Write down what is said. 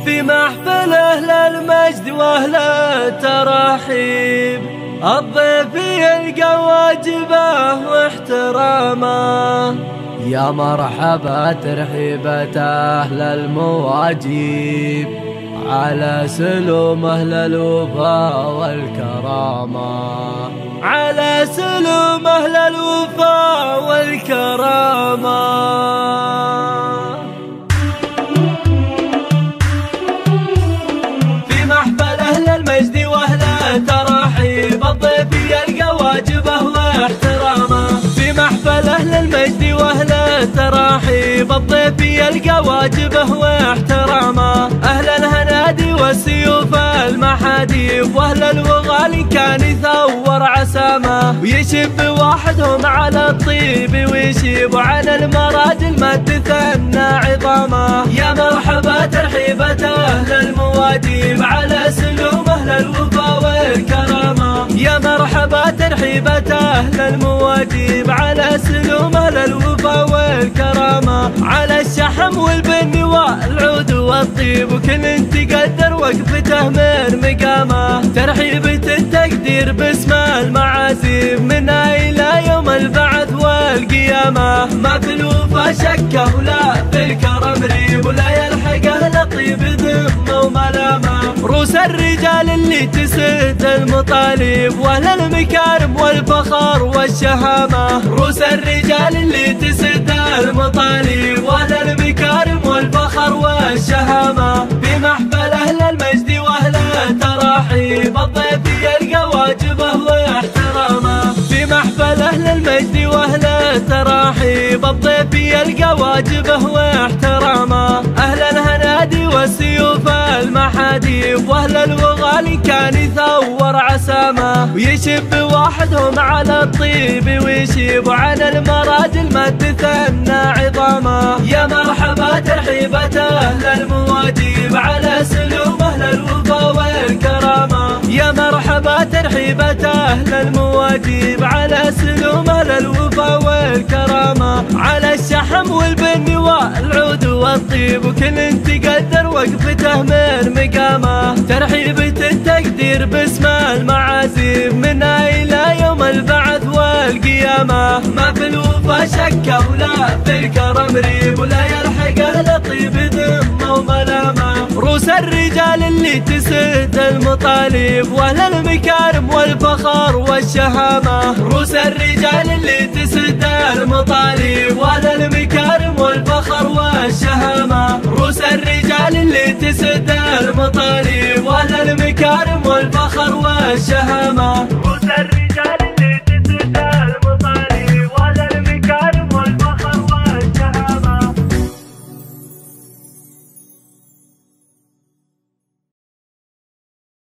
في محفل أهل المجد وأهل الترحيب الضيف يلقى واجبه واحترامه. يا مرحبا ترحيبة أهل المواجيب على سلوم أهل الوفا والكرامة، على سلوم أهل الوفا والكرامة. في محفل أهل المجد وأهل الترحيب الضيف يلقى واجبه واحترامه. في محفل أهل المجد وأهل الترحيب الضيف يلقى واجبه واحترامه. أهل الهنادي والسيوف المحاديب وأهل الوغال كان يثور عسامه، ويشب وحدهم على الطيب ويشيب عن المراجل ما تثنى عظامه. يا مرحبا ترحيبة أهل المواجيب على سلوم أهل الوفا والكرامة. يا مرحبا ترحيبة أهل المواجيب على سلوم أهل الوفا والكرامة، على الشحم والبن والعود والطيب وكل تقدر وقفته من مقامه. ترحيبة التقدير باسم المعازيم منا إلى يوم البعث والقيامة. ما في الوفا شكه ولا في الكرم ريب ولا يلحقه لطيب ذمه وملامه. روس الرجال اللي تسد المطالب واهل المكارم والفخر والشهامة. روس الرجال اللي تسد المطالب واهل المكارم والفخر والشهامة. في محفل أهل المجد واهل الترحيب الضيف يلقى واجبه واحترامه. في محفل أهل المجد واهل الترحيب الضيف يلقى واجبه واحترامه. أهل الهنادي والسيوف المحاديب واهل الوغال كان يثور عسامه، ويشب وحدهم على الطيب ويشيب عن المراجل ما تثنى عظامه. يا مرحبا ترحيبة أهل المواجيب على سلوم أهل الوفا والكرامة. يا مرحبا ترحيبة أهل المواجيب على سلوم أهل الوفا والكرامة، على الشحم والبن والعود والطيب وكل تقدر وقفته من مقامه. ترحيبة التقدير باسم المعازيم منا إلى يوم البعث والقيامة. ما في الوفا شكه ولا في الكرم ريب ولا يلحقه لطيب ذمه وملامه. روس الرجال اللي تسد المطالب واهل المكارم والفخر والشهامة. روس الرجال اللي تسد المطالب واهل المكارم والفخر والشهامة. روس الرجال اللي تسد المطالب واهل المكارم والفخر والشهامة. روس الرجال